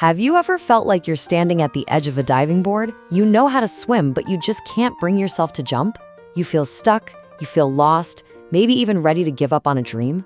Have you ever felt like you're standing at the edge of a diving board? You know how to swim, but you just can't bring yourself to jump? You feel stuck, you feel lost, maybe even ready to give up on a dream?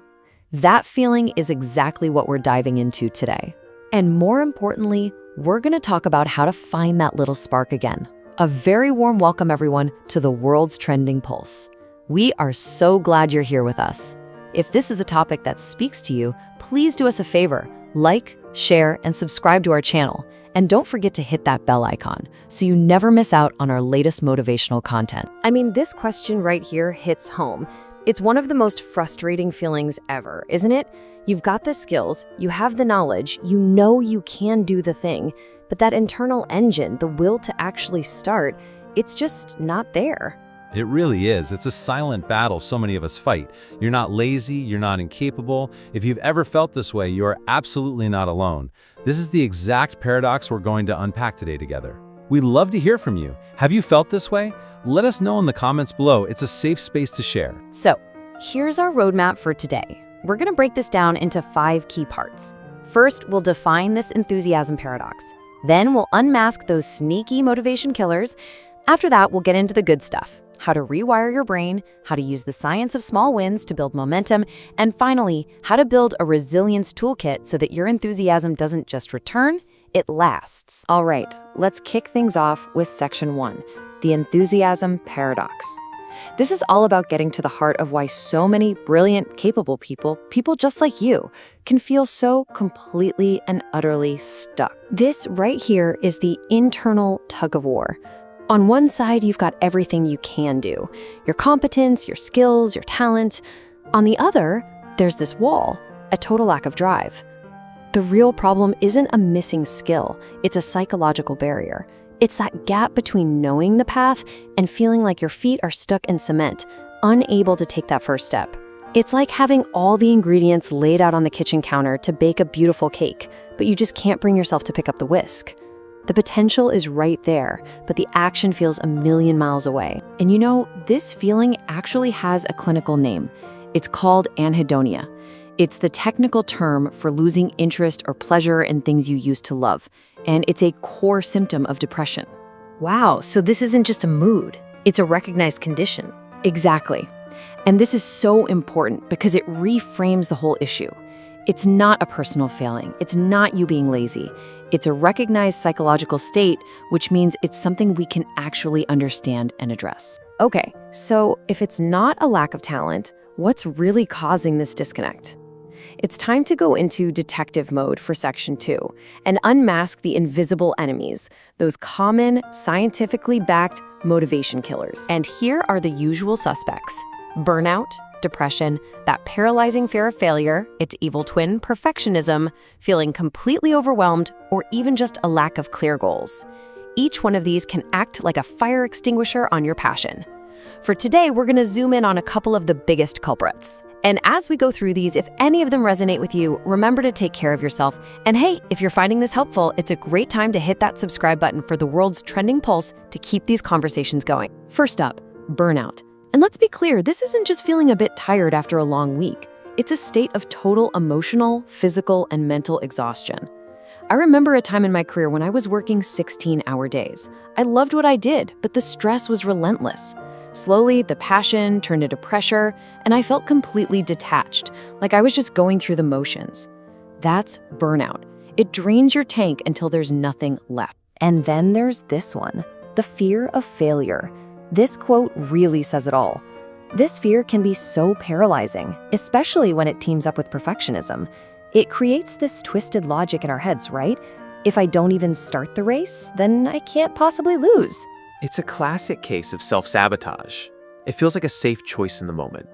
That feeling is exactly what we're diving into today. And more importantly, we're going to talk about how to find that little spark again. A very warm welcome, everyone, to the world's trending pulse. We are so glad you're here with us. If this is a topic that speaks to you, please do us a favor. Like, share, and subscribe to our channel. And don't forget to hit that bell icon so you never miss out on our latest motivational content. I mean, this question right here hits home. It's one of the most frustrating feelings ever, isn't it? You've got the skills, you have the knowledge, you know you can do the thing, but that internal engine, the will to actually start, it's just not there. It really is. It's a silent battle so many of us fight. You're not lazy, you're not incapable. If you've ever felt this way, you are absolutely not alone. This is the exact paradox we're going to unpack today together. We'd love to hear from you. Have you felt this way? Let us know in the comments below. It's a safe space to share. So, here's our roadmap for today. We're going to break this down into 5 key parts. First, we'll define this enthusiasm paradox. Then we'll unmask those sneaky motivation killers. After that, we'll get into the good stuff. How to rewire your brain, how to use the science of small wins to build momentum, and finally, how to build a resilience toolkit so that your enthusiasm doesn't just return, it lasts. All right, let's kick things off with section 1, the enthusiasm paradox. This is all about getting to the heart of why so many brilliant, capable people just like you, can feel so completely and utterly stuck. This right here is the internal tug of war. On one side, you've got everything you can do, your competence, your skills, your talent. On the other, there's this wall, a total lack of drive. The real problem isn't a missing skill, it's a psychological barrier. It's that gap between knowing the path and feeling like your feet are stuck in cement, unable to take that first step. It's like having all the ingredients laid out on the kitchen counter to bake a beautiful cake, but you just can't bring yourself to pick up the whisk. The potential is right there, but the action feels a million miles away. And you know, this feeling actually has a clinical name. It's called anhedonia. It's the technical term for losing interest or pleasure in things you used to love, and it's a core symptom of depression. Wow, so this isn't just a mood, it's a recognized condition. Exactly. And this is so important because it reframes the whole issue. It's not a personal failing, it's not you being lazy. It's a recognized psychological state, which means it's something we can actually understand and address. Okay, so if it's not a lack of talent, what's really causing this disconnect? It's time to go into detective mode for section 2 and unmask the invisible enemies, those common, scientifically backed motivation killers. And here are the usual suspects: burnout, depression, that paralyzing fear of failure, its evil twin, perfectionism, feeling completely overwhelmed, or even just a lack of clear goals. Each one of these can act like a fire extinguisher on your passion. For today, we're going to zoom in on a couple of the biggest culprits. And as we go through these, if any of them resonate with you, remember to take care of yourself. And hey, if you're finding this helpful, it's a great time to hit that subscribe button for the world's trending pulse to keep these conversations going. First up, burnout. And let's be clear, this isn't just feeling a bit tired after a long week. It's a state of total emotional, physical, and mental exhaustion. I remember a time in my career when I was working 16-hour days. I loved what I did, but the stress was relentless. Slowly, the passion turned into pressure, and I felt completely detached, like I was just going through the motions. That's burnout. It drains your tank until there's nothing left. And then there's this one, the fear of failure. This quote really says it all. This fear can be so paralyzing, especially when it teams up with perfectionism. It creates this twisted logic in our heads, right? If I don't even start the race, then I can't possibly lose. It's a classic case of self-sabotage. It feels like a safe choice in the moment.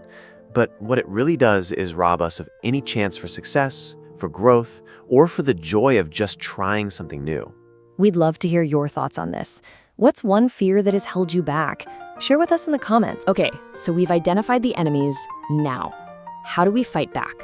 But what it really does is rob us of any chance for success, for growth, or for the joy of just trying something new. We'd love to hear your thoughts on this. What's one fear that has held you back? Share with us in the comments. Okay, so we've identified the enemies. Now, how do we fight back?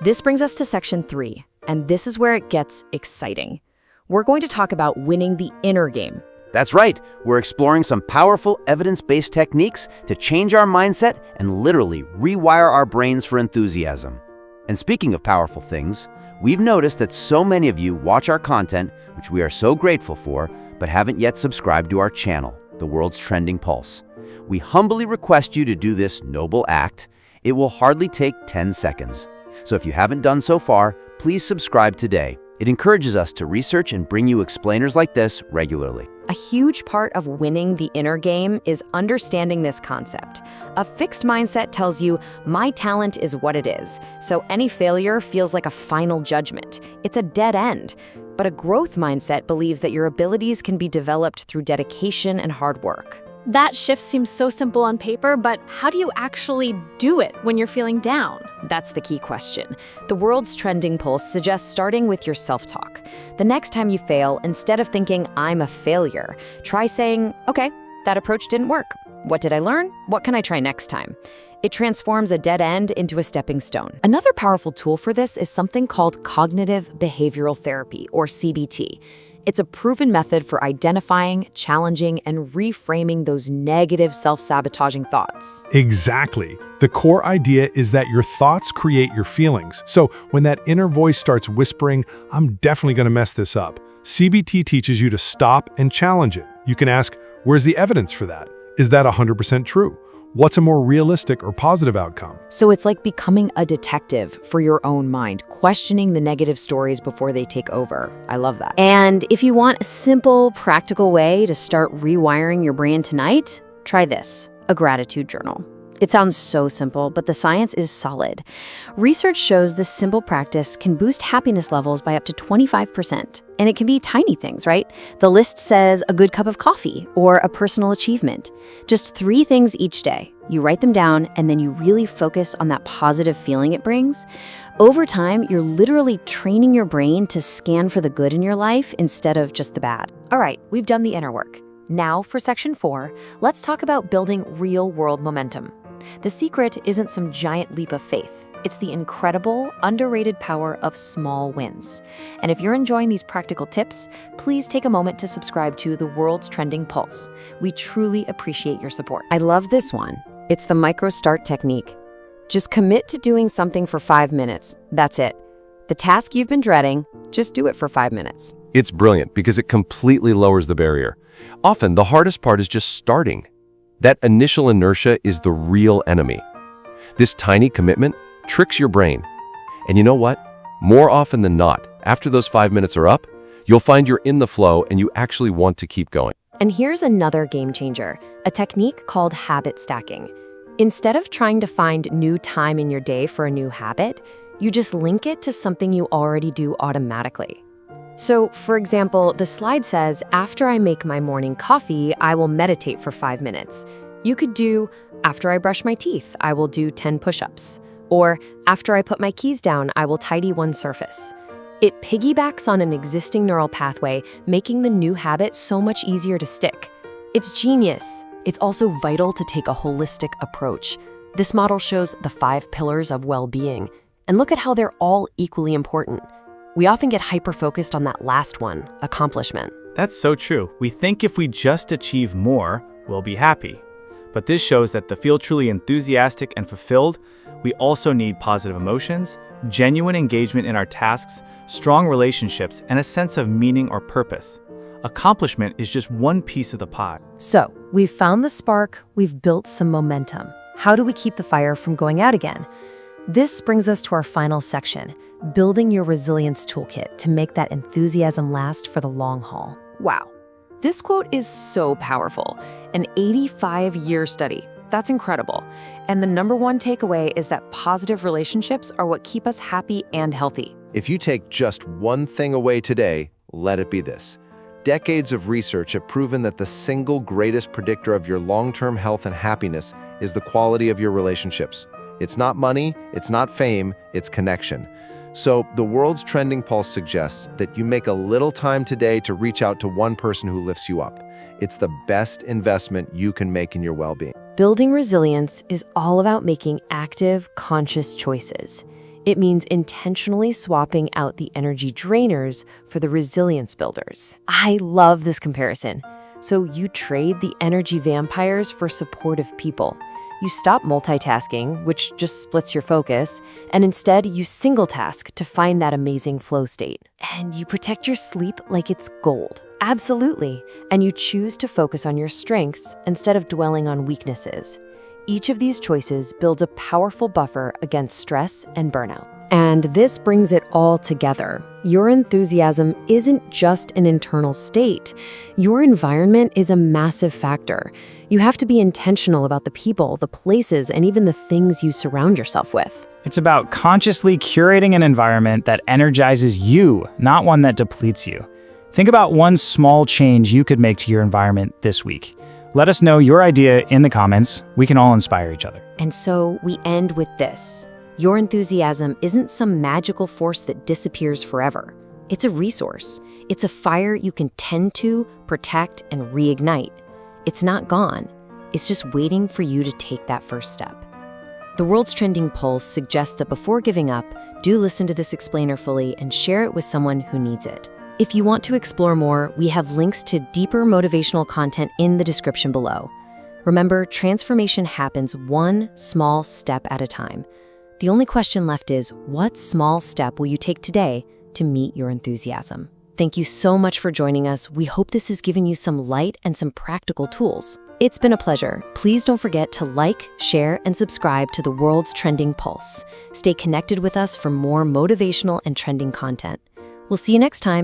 This brings us to section 3, and this is where it gets exciting. We're going to talk about winning the inner game. That's right. We're exploring some powerful evidence-based techniques to change our mindset and literally rewire our brains for enthusiasm. And speaking of powerful things, we've noticed that so many of you watch our content, which we are so grateful for, but haven't yet subscribed to our channel, The World's Trending Pulse. We humbly request you to do this noble act. It will hardly take 10 seconds. So if you haven't done so far, please subscribe today. It encourages us to research and bring you explainers like this regularly. A huge part of winning the inner game is understanding this concept. A fixed mindset tells you, my talent is what it is, so any failure feels like a final judgment. It's a dead end. But a growth mindset believes that your abilities can be developed through dedication and hard work. That shift seems so simple on paper, but how do you actually do it when you're feeling down? That's the key question. The World's Trending Pulse suggests starting with your self-talk. The next time you fail, instead of thinking, I'm a failure, try saying, okay, that approach didn't work. What did I learn? What can I try next time? It transforms a dead end into a stepping stone. Another powerful tool for this is something called cognitive behavioral therapy, or CBT. It's a proven method for identifying, challenging, and reframing those negative self-sabotaging thoughts. Exactly. The core idea is that your thoughts create your feelings. So when that inner voice starts whispering, I'm definitely going to mess this up, CBT teaches you to stop and challenge it. You can ask, where's the evidence for that? Is that 100% true? What's a more realistic or positive outcome? So it's like becoming a detective for your own mind, questioning the negative stories before they take over. I love that. And if you want a simple, practical way to start rewiring your brain tonight, try this, a gratitude journal. It sounds so simple, but the science is solid. Research shows this simple practice can boost happiness levels by up to 25%. And it can be tiny things, right? The list says a good cup of coffee or a personal achievement. Just 3 things each day. You write them down and then you really focus on that positive feeling it brings. Over time, you're literally training your brain to scan for the good in your life instead of just the bad. All right, we've done the inner work. Now for section 4, let's talk about building real-world momentum. The secret isn't some giant leap of faith. It's the incredible, underrated power of small wins. And if you're enjoying these practical tips, please take a moment to subscribe to The World's Trending Pulse. We truly appreciate your support. I love this one. It's the micro start technique. Just commit to doing something for 5 minutes. That's it. The task you've been dreading, just do it for 5 minutes. It's brilliant because it completely lowers the barrier. Often, the hardest part is just starting. That initial inertia is the real enemy. This tiny commitment tricks your brain. And you know what? More often than not, after those 5 minutes are up, you'll find you're in the flow and you actually want to keep going. And here's another game changer, a technique called habit stacking. Instead of trying to find new time in your day for a new habit, you just link it to something you already do automatically. So, for example, the slide says, after I make my morning coffee, I will meditate for 5 minutes. You could do, after I brush my teeth, I will do 10 push-ups. Or, after I put my keys down, I will tidy one surface. It piggybacks on an existing neural pathway, making the new habit so much easier to stick. It's genius. It's also vital to take a holistic approach. This model shows the 5 pillars of well-being. And look at how they're all equally important. We often get hyper-focused on that last one, accomplishment. That's so true. We think if we just achieve more, we'll be happy. But this shows that to feel truly enthusiastic and fulfilled, we also need positive emotions, genuine engagement in our tasks, strong relationships, and a sense of meaning or purpose. Accomplishment is just one piece of the pie. So, we've found the spark, we've built some momentum. How do we keep the fire from going out again? This brings us to our final section, building your resilience toolkit to make that enthusiasm last for the long haul. Wow. This quote is so powerful. An 85-year study. That's incredible. And the #1 takeaway is that positive relationships are what keep us happy and healthy. If you take just one thing away today, let it be this. Decades of research have proven that the single greatest predictor of your long-term health and happiness is the quality of your relationships. It's not money, it's not fame, it's connection. So the World's Trending Pulse suggests that you make a little time today to reach out to one person who lifts you up. It's the best investment you can make in your well-being. Building resilience is all about making active, conscious choices. It means intentionally swapping out the energy drainers for the resilience builders. I love this comparison. So you trade the energy vampires for supportive people. You stop multitasking, which just splits your focus, and instead you single task to find that amazing flow state. And you protect your sleep like it's gold. Absolutely. And you choose to focus on your strengths instead of dwelling on weaknesses. Each of these choices builds a powerful buffer against stress and burnout. And this brings it all together. Your enthusiasm isn't just an internal state. Your environment is a massive factor. You have to be intentional about the people, the places, and even the things you surround yourself with. It's about consciously curating an environment that energizes you, not one that depletes you. Think about one small change you could make to your environment this week. Let us know your idea in the comments. We can all inspire each other. And so we end with this. Your enthusiasm isn't some magical force that disappears forever. It's a resource. It's a fire you can tend to, protect, and reignite. It's not gone. It's just waiting for you to take that first step. The World's Trending Pulse suggests that before giving up, do listen to this explainer fully and share it with someone who needs it. If you want to explore more, we have links to deeper motivational content in the description below. Remember, transformation happens one small step at a time. The only question left is, what small step will you take today to meet your enthusiasm? Thank you so much for joining us. We hope this has given you some light and some practical tools. It's been a pleasure. Please don't forget to like, share, and subscribe to the World's Trending Pulse. Stay connected with us for more motivational and trending content. We'll see you next time.